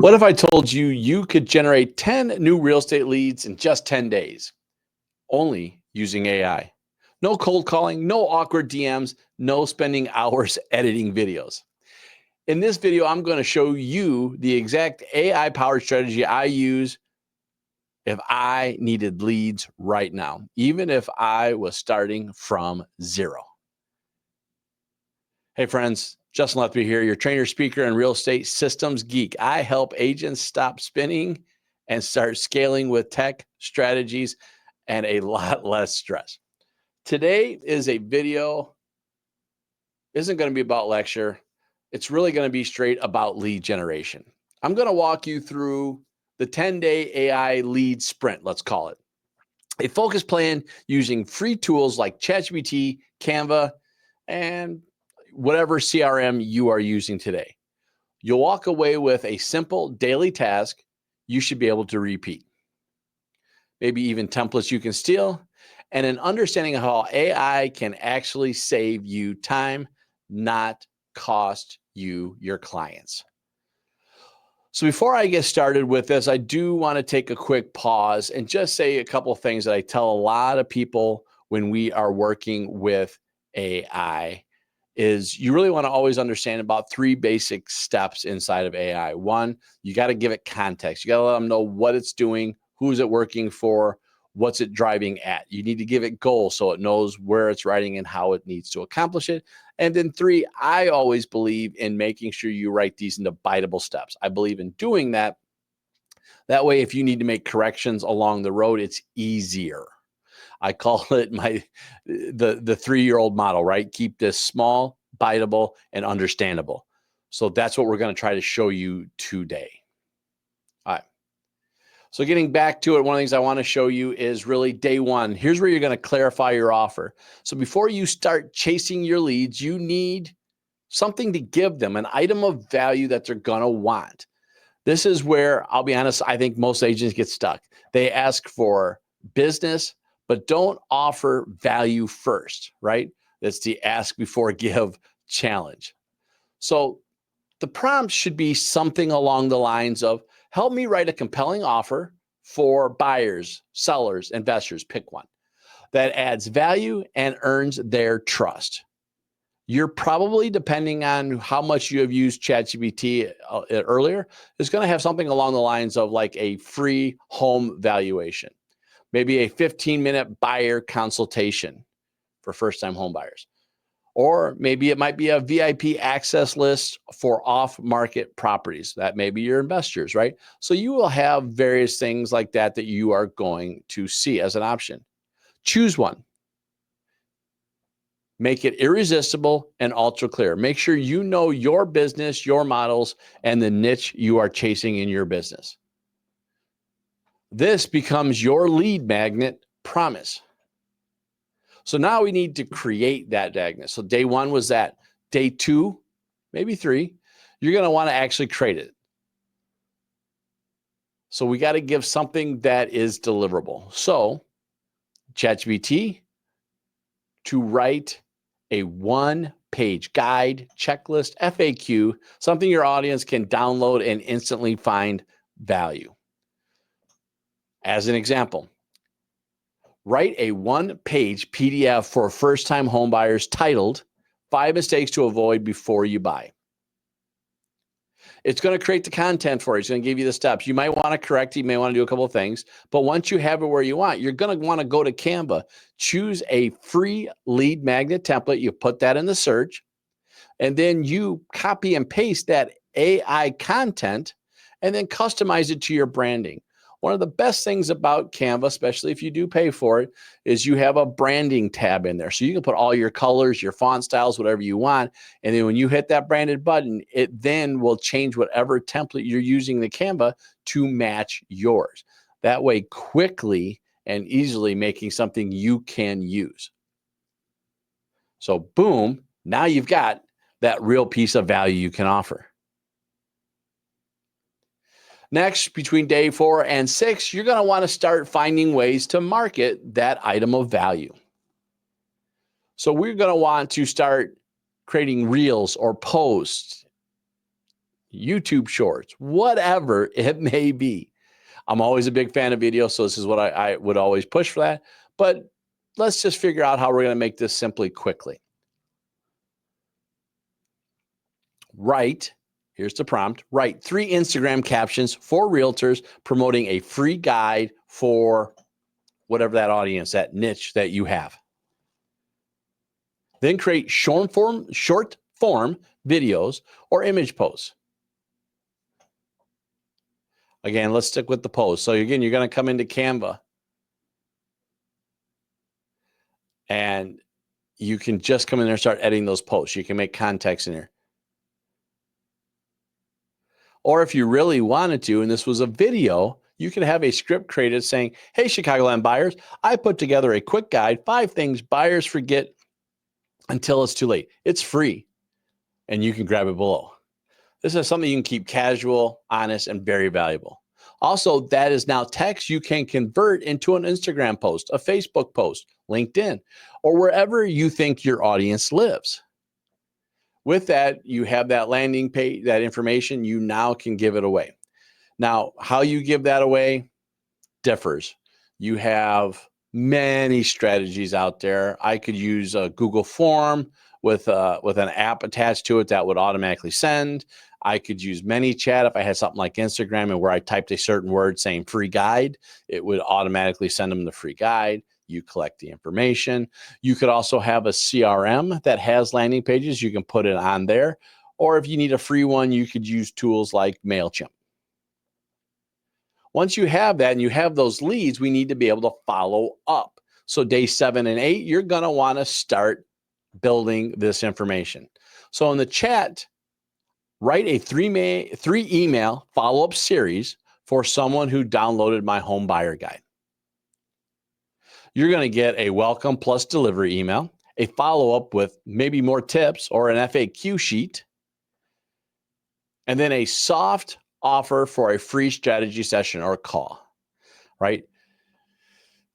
What if I told you you could generate 10 new real estate leads in just 10 days, only using AI? No cold calling, no awkward DMs, no spending hours editing videos. In this video, I'm going to show you the exact AI powered strategy I use if I needed leads right now, even if I was starting from zero. Hey friends, Justin Letheby here, your trainer, speaker, and real estate systems geek. I help agents stop spinning and start scaling with tech strategies and a lot less stress. Today is a video, isn't going to be about lecture. It's really going to be straight about lead generation. I'm going to walk you through the 10-day AI lead sprint, let's call it. A focus plan using free tools like ChatGPT, Canva, and whatever CRM you are using today. You'll walk away with a simple daily task you should be able to repeat. Maybe even templates you can steal, and an understanding of how AI can actually save you time, not cost you your clients. So before I get started with this, I do want to take a quick pause and just say a couple of things that I tell a lot of people when we are working with AI is you really want to always understand about three basic steps inside of AI. One, you got to give it context. You got to let them know what it's doing, who's it working for, what's it driving at. You need to give it goals so it knows where it's writing and how it needs to accomplish it. And then three, I always believe in making sure you write these into biteable steps. I believe in doing that. That way, if you need to make corrections along the road, it's easier. I call it the 3-year-old model, right? Keep this small, biteable, and understandable. So that's what we're going to try to show you today. All right. So getting back to it, one of the things I want to show you is really day one. Here's where you're going to clarify your offer. So before you start chasing your leads, you need something to give them, an item of value that they're going to want. This is where, I'll be honest, I think most agents get stuck. They ask for business, but don't offer value first, right? That's the ask before give challenge. So the prompt should be something along the lines of, help me write a compelling offer for buyers, sellers, investors, pick one, that adds value and earns their trust. You're probably, depending on how much you have used ChatGPT earlier, is going to have something along the lines of like a free home valuation, maybe a 15-minute buyer consultation for first-time home buyers. Or maybe it might be a VIP access list for off-market properties. That may be your investors, right? So you will have various things like that that you are going to see as an option. Choose one. Make it irresistible and ultra clear. Make sure you know your business, your models, and the niche you are chasing in your business. This becomes your lead magnet promise. So now we need to create that magnet. So day one was that. Day two, maybe three, you're going to want to actually create it. So we got to give something that is deliverable. So ChatGPT to write a one-page guide, checklist, FAQ, something your audience can download and instantly find value. As an example, write a one-page PDF for first-time homebuyers titled 5 Mistakes to Avoid Before You Buy. It's going to create the content for you. It's going to give you the steps. You might want to correct it. You may want to do a couple of things. But once you have it where you want, you're going to want to go to Canva. Choose a free lead magnet template. You put that in the search. And then you copy and paste that AI content and then customize it to your branding. One of the best things about Canva, especially if you do pay for it, is you have a branding tab in there. So you can put all your colors, your font styles, whatever you want. And then when you hit that branded button, it then will change whatever template you're using in the Canva to match yours. That way, quickly and easily making something you can use. So boom, now you've got that real piece of value you can offer. Next, between day 4 and 6, you're going to want to start finding ways to market that item of value. So we're going to want to start creating reels or posts, YouTube shorts, whatever it may be. I'm always a big fan of video, so this is what I would always push for that. But let's just figure out how we're going to make this simply quickly. Write, here's the prompt, write 3 Instagram captions for realtors promoting a free guide for whatever that audience, that niche that you have. Then create short form videos or image posts. Again, let's stick with the post. So again, you're going to come into Canva and you can just come in there and start editing those posts. You can make context in here. Or if you really wanted to, and this was a video, you could have a script created saying, hey, Chicagoland buyers, I put together a quick guide, 5 things buyers forget until it's too late. It's free, and you can grab it below. This is something you can keep casual, honest, and very valuable. Also, that is now text you can convert into an Instagram post, a Facebook post, LinkedIn, or wherever you think your audience lives. With that, you have that landing page, that information, you now can give it away. Now, how you give that away differs. You have many strategies out there. I could use a Google form with an app attached to it that would automatically send. I could use ManyChat if I had something like Instagram and where I typed a certain word saying free guide, it would automatically send them the free guide. You collect the information. You could also have a CRM that has landing pages. You can put it on there. Or if you need a free one, you could use tools like MailChimp. Once you have that and you have those leads, we need to be able to follow up. So day 7 and 8, you're going to want to start building this information. So in the chat, write a 3 email follow-up series for someone who downloaded my home buyer guide. You're going to get a welcome plus delivery email, a follow-up with maybe more tips or an FAQ sheet, and then a soft offer for a free strategy session or call, right?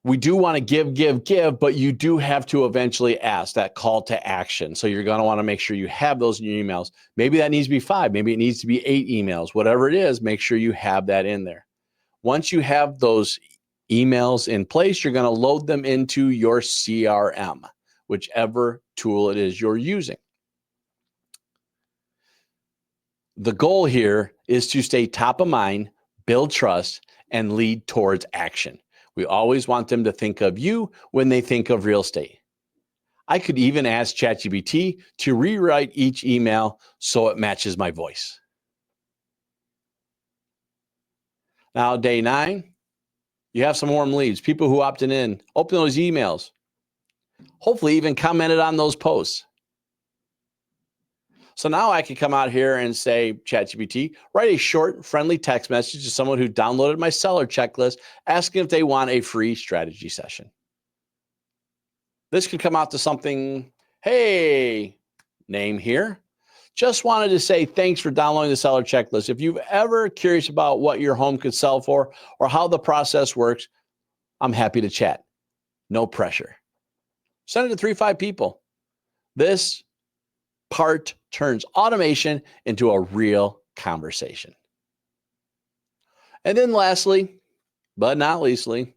We do want to give, but you do have to eventually ask that call to action. So you're going to want to make sure you have those in your emails. Maybe that needs to be 5, maybe it needs to be 8 emails, whatever it is, make sure you have that in there. Once you have those emails in place, you're going to load them into your CRM, whichever tool it is you're using. The goal here is to stay top of mind, build trust, and lead towards action. We always want them to think of you when they think of real estate. I could even ask ChatGPT to rewrite each email so it matches my voice. Now, day 9, you have some warm leads, people who opted in, open those emails, hopefully even commented on those posts. So now I can come out here and say, ChatGPT, write a short, friendly text message to someone who downloaded my seller checklist, asking if they want a free strategy session. This could come out to something, hey, name here. Just wanted to say thanks for downloading the seller checklist. If you've ever curious about what your home could sell for or how the process works, I'm happy to chat. No pressure. Send it to 3-5 people. This part turns automation into a real conversation. And then lastly, but not leastly,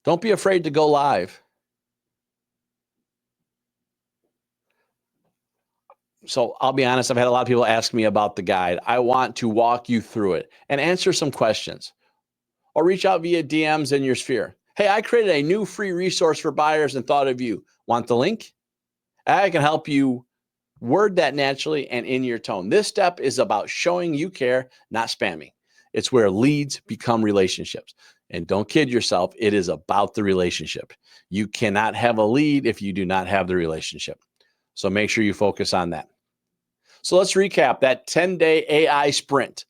don't be afraid to go live. So I'll be honest, I've had a lot of people ask me about the guide. I want to walk you through it and answer some questions, or reach out via DMs in your sphere. Hey, I created a new free resource for buyers and thought of you. Want the link? I can help you word that naturally and in your tone. This step is about showing you care, not spamming. It's where leads become relationships. And don't kid yourself, it is about the relationship. You cannot have a lead if you do not have the relationship. So make sure you focus on that. So let's recap that 10-day AI sprint.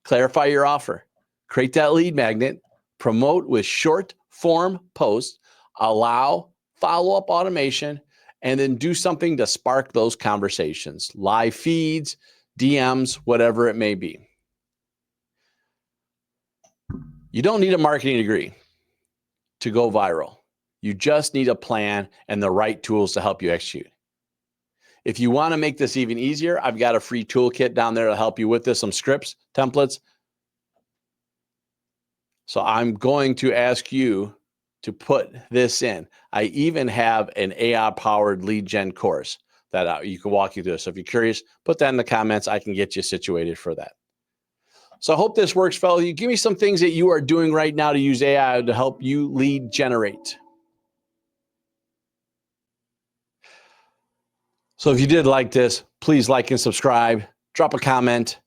Clarify your offer, create that lead magnet, promote with short form posts, allow follow-up automation, and then do something to spark those conversations, live feeds, DMs, whatever it may be. You don't need a marketing degree to go viral. You just need a plan and the right tools to help you execute. If you want to make this even easier, I've got a free toolkit down there to help you with this, some scripts, templates. So I'm going to ask you to put this in. I even have an AI-powered lead gen course that you can walk you through. So if you're curious, put that in the comments. I can get you situated for that. So I hope this works, fellas. You give me some things that you are doing right now to use AI to help you lead generate. So if you did like this, please like and subscribe, drop a comment.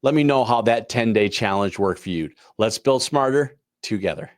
Let me know how that 10-day challenge worked for you. Let's build smarter together.